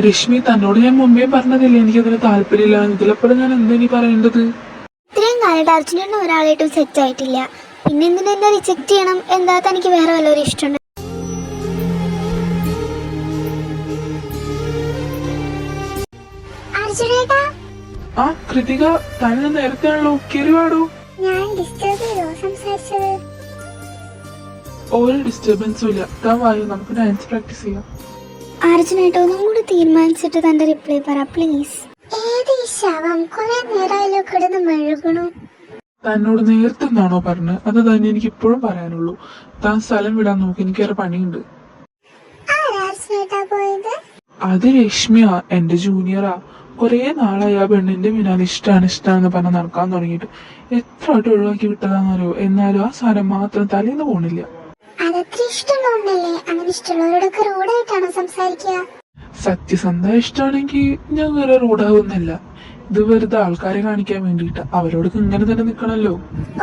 രശ്മി തന്നോട് ഞാൻ മുമ്പേ പറഞ്ഞതില്ലേ എനിക്കതിന് താല്പര്യമില്ല. ഇതിലെപ്പോഴും ഞാൻ എന്താ നീ പറയേണ്ടത്? ഇത്രയും കാലത്ത് അർജുനന് ഒരാളായിട്ടും സെറ്റ് ആയിട്ടില്ല, പിന്നെ എന്തിനാ എന്നെ റിജക്ട് ചെയ്യണം? എന്താ തനിക്ക് വേറെ വല്ലവരും ഇഷ്ടമുണ്ട്? അർജുനേട്ടാ, ആ കൃതിക, തന്നെ നേരത്തെ ആണല്ലോ. കയറിവാടോ. ഞാൻ ഡിസ്റ്റർബ് ചെയ്തോ സംസാരിച്ചത്? ഒരു ഡിസ്റ്റർബൻസും ഇല്ല. താൻ വായു, നമുക്ക് ഡാൻസ് പ്രാക്ടീസ് ചെയ്യാം. അർജുനേട്ടോ, ഒന്നും കൂടി തീരുമാനിച്ചിട്ട് തന്റെ റിപ്ലൈ പറ പ്ലീസ്. ഏത് ഈ ശവം കുറെ നേരമായാലോ കിടന്ന് മെഴുകണു. തന്നോട് നേരത്തെ എന്നാണോ പറഞ്ഞത്? അത് തന്നെ എനിക്ക് ഇപ്പോഴും പറയാനുള്ളൂ. താൻ സ്ഥലം വിടാൻ നോക്കി, എനിക്ക് വേറെ പണിയുണ്ട്. പോയത് അത് രശ്മിയാ, എന്റെ ജൂനിയറാ. കുറെ നാളായി ആ പെണ്ണിന്റെ പിന്നാലെ ഇഷ്ടാണെന്ന് പറഞ്ഞ് നടക്കാൻ തുടങ്ങിയിട്ട് എത്ര ആയിട്ട് ഒഴിവാക്കി വിട്ടതാണെന്നറിയോ. എന്നാലും ആ സാധനം മാത്രം തലേന്ന് പോണില്ല. അതത്ര ഇഷ്ടമുള്ളതല്ലേ അങ്ങനെ ഇഷ്ടമുള്ളവരോടൊക്കെ റൂഡായിട്ടാണോ സംസാരിക്കുക? സത്യസന്ധ ഇഷ്ടമാണെങ്കിൽ ഞാൻ വേറെ റൂഡാവുന്നല്ല. ഇത് വെറുതെ ആൾക്കാരെ കാണിക്കാൻ വേണ്ടിട്ട്. അവരോടൊക്കെ ഇങ്ങനെ തന്നെ നിക്കണല്ലോ.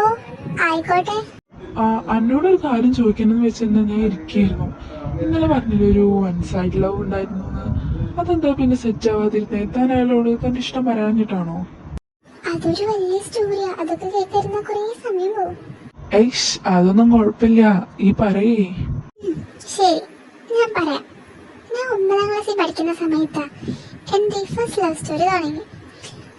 ഓ ആയിക്കോട്ടെ. എന്നോടൊരു കാര്യം ചോദിക്കണമെന്ന് വെച്ചാൽ ഞാൻ ഇരിക്കുകയായിരുന്നു. ഇന്നലെ പറഞ്ഞില്ലേ ഒരു വൺ സൈഡ് ലവ് ഉണ്ടായിരുന്നു. അതെന്താ പിന്നെ സെറ്റ് ആവാതിരുന്നേ? താൻ അയാളോട് തന്റെ ഇഷ്ടം പറയാഞ്ഞിട്ടാണോ? അതൊരു വലിയ സ്റ്റോറിയാ, അതൊക്കെ കേട്ടിരുന്ന കുറേ സമയം പോകും. ഏഷ്, അതൊന്നും കുഴപ്പമില്ല. ഈ പറയേ. ശരി, ഞാൻ പറയാം. ഞാൻ 9ാം ക്ലാസ്സിൽ പഠിക്കുന്ന സമയത്താ എന്റെ ഫസ്റ്റ് ലവ് സ്റ്റോറി തുടങ്ങി.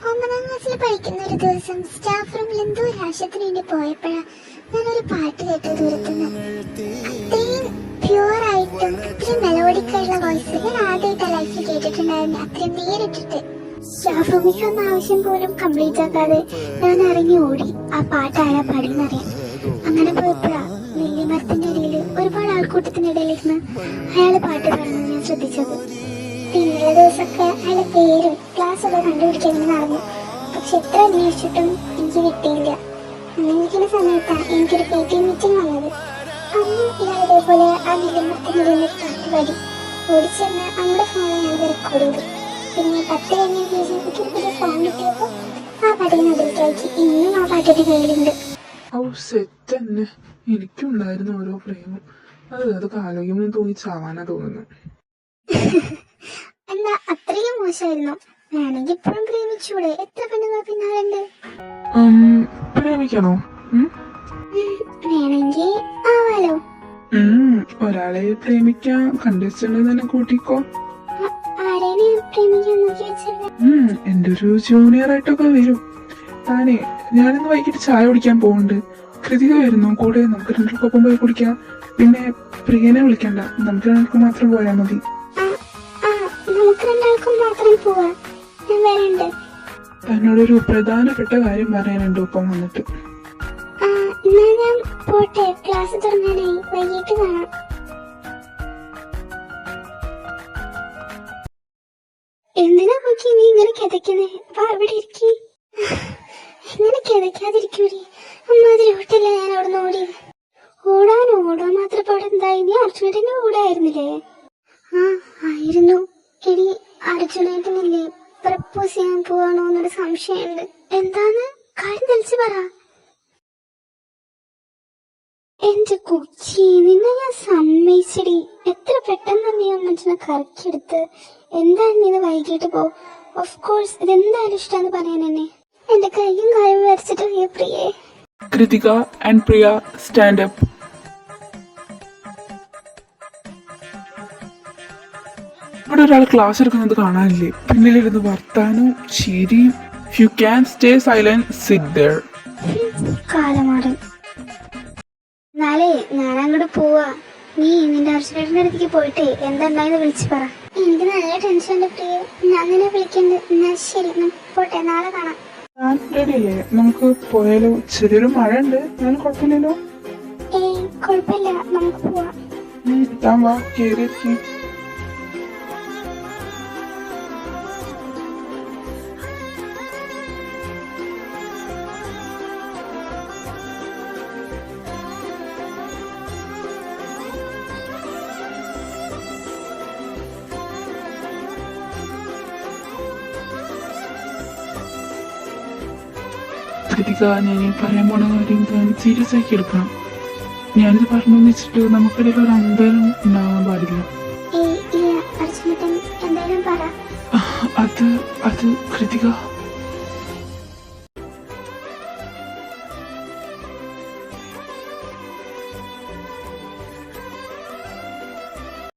9ാം ക്ലാസ്സിൽ പഠിക്കുന്ന ഒരു ദിവസം സ്റ്റാഫ് റൂമിൽ എന്തോ ഒരു ആവശ്യത്തിന് വേണ്ടി പോയപ്പോഴാ ഞാനൊരു പാട്ട് കേട്ടു ദൂരത്തുനിന്ന്. അത്രയും പ്യുവർ ആയിട്ടും അത്രയും മെലോഡിക്കായിട്ടുള്ള വോയിസ് ഞാൻ ആദ്യമായിട്ട് ലൈഫിൽ കേട്ടിട്ടുണ്ടായിരുന്നു. അത്രയും നേരിട്ടിട്ട് സ്റ്റാഫ് റൂമിൽ വന്ന ആവശ്യം പോലും കംപ്ലീറ്റ് ആക്കാതെ ഞാൻ ഇറങ്ങി ഓടി ആ പാട്ട് ആരാ പാടിയെന്നറിയാം. അങ്ങനെ പോയപ്പോഴാ നെല്ലിമരത്തിന്റെ ഇടയിൽ ഒരുപാട് ആൾക്കൂട്ടത്തിനിടയിലിരുന്ന് അയാള് പാട്ട് പാടുന്നത് ഞാൻ ശ്രദ്ധിച്ചത്. പിന്നെയുള്ള ദിവസമൊക്കെ അയാളെ പേരും ക്ലാസ്സൊക്കെ കണ്ടുപിടിക്കാൻ നടന്നു. പക്ഷെ എത്ര അന്വേഷിച്ചിട്ടും എനിക്ക് കിട്ടിയില്ല. അങ്ങനെ ഇരിക്കുന്ന സമയത്താണ് എനിക്കൊരു PTA മീറ്റിംഗ് വന്നത്. അന്ന് ഇയാൾ ഇതേപോലെ ആ നെല്ലിമരത്തിന്റെ ഇടയിൽ ഒരു പാട്ട് പാടി. ഓടിച്ചെന്ന് നമ്മുടെ ഫോണിൽ ഞാൻ റെക്കോർഡ് ചെയ്തു. പിന്നെ 10 കഴിഞ്ഞ ശേഷം എനിക്കൊരു പുതിയ ഫോൺ കിട്ടിയപ്പോൾ ആ പാട്ടിന് അതിലേക്കാക്കി ഇന്നും ആ പാട്ടിന്റെ കയ്യിലുണ്ട്. ഓ സെറ്റ് തന്നെ. എനിക്കുണ്ടായിരുന്നു ഓരോ പ്രേമം. അതൊക്കെ ആലോചിക്കുമ്പോൾ തോന്നി ചാവാനാ തോന്നുന്നു. എന്താ അത്രയും മോശമായിരുന്നു? വേണമെങ്കിൽ ഇപ്പോഴും പ്രേമിച്ചൂടെ? എത്ര പെണ്ണുങ്ങൾ പിന്നാലുണ്ട്. പ്രേമിക്കണോ? വേണമെങ്കിൽ ആവാലോ. ഒരാളെ പ്രേമിക്കാൻ കണ്ടുവച്ചിട്ടുണ്ടെന്ന് തന്നെ കൂട്ടിക്കോ. ആരെയാണ് പ്രേമിക്കാൻ നോക്കി വെച്ചത്? എന്റെ ഒരു ജൂനിയർ ആയിട്ടൊക്കെ വരും. താനേ ഞാനിന്ന് വൈകിട്ട് ചായ കുടിക്കാൻ പോകുന്നുണ്ട്. കൃതിക വരുന്നു കൂടെ, നമുക്ക് രണ്ടുപേർക്കൊപ്പം പോയി കുടിക്കാം. പിന്നെ പ്രിയനെ വിളിക്കണ്ട, നമുക്ക് രണ്ടുപേർക്ക് മാത്രം പോയാൽ മതി. നമുക്ക് രണ്ടാൾക്കും മാത്രം പോവാം. ഞാൻ വരണ്ട്. തന്നോടൊരു പ്രധാനപ്പെട്ട കാര്യം പറയാനുണ്ട് ഒപ്പം വന്നിട്ട്. എന്നാ ഞാൻ പോട്ടെ, ക്ലാസ് തുടങ്ങാനായി. വൈകിട്ട് കാണാം. എന്തിനാ നോക്കി നീ ഇങ്ങനെ കിതയ്ക്കുന്നേ? വാ ഇവിടെ ഇരിക്കി. എങ്ങനെ കിതയ്ക്കാതിരിക്കൂലേ? അമ്മാതിരി ഓട്ടല്ല ഞാൻ അവിടെ നിന്ന് ഓടിയത്. ഓടാൻ മാത്രം അവിടെ എന്തായി? നീ അർജുനേട്ടന്റെ കൂടെ ആയിരുന്നില്ലേ? ആയിരുന്നു. എടി, അർജുനേട്ടനില്ലേ പ്രപ്പോസ് ചെയ്യാൻ പോവാണോ എന്നൊരു സംശയമുണ്ട്. എന്താന്ന് കാര്യം തെളിച്ച് പറ. എന്റെ കൊച്ചി, നിന്നെ ഞാൻ സമ്മതിച്ചടി. എത്ര പെട്ടെന്ന് നീ അമ്മച്ചനെ കറക്കിയെടുത്ത്. എന്തായാലും നീ വൈകിട്ട് പോ. ഓഫ് കോഴ്സ് ഇതെന്തായാലും ഇഷ്ടമെന്ന് പറയാൻ എന്നെ. എന്റെ കൈയും കായും വരച്ചിട്ട് പ്രിയേ. Krithika and Priya stand up. ഇവിടെ ഒരാൾ ക്ലാസ് എടുക്കുന്നത് കാണാനില്ലേ? പിന്നിലിരുന്ന് വർത്താനവും ചിരിയും. You can stay silent, sit there. കാലമാടൻ. എന്നാലേ ഞാൻ അങ്ങോട്ട് പോവാ. നീ നിന്റെ അർജുനേട്ടന്റെ അടുത്തേക്ക് പോയിട്ടേ എന്തുണ്ടായെന്ന് വിളിച്ചു പറ. എനിക്ക് നല്ല ടെൻഷൻ ഉണ്ട് പ്രിയ. ഞാൻ നിന്നെ വിളിക്കണ്ട്. എന്നാ ശരി, പോട്ടെ, നാളെ കാണാം. ഞാൻ റെഡിയല്ലേ? നമുക്ക് പോയാലോ? ചെറിയൊരു മഴ ഉണ്ട്, ഞാൻ കുഴപ്പമില്ലല്ലോ. ഏയ് കുഴപ്പമില്ല, നമുക്ക് പോവാം. താൻ വാ, കേറിയിരിക്കും. കൃതിക, ഞാൻ ഈ പറയാൻ പോണ കാര്യം താൻ സീരിയസ് ആക്കി എടുക്കണം. ഞാനിത് പറഞ്ഞു വെച്ചിട്ട് നമുക്കിടയിൽ ഒരു അന്തരം ഉണ്ടാവാൻ പാടില്ല. ഏയ് ഇല്ല, അർജുനേട്ടൻ എന്തായാലും പറ. അത് അത് കൃതിക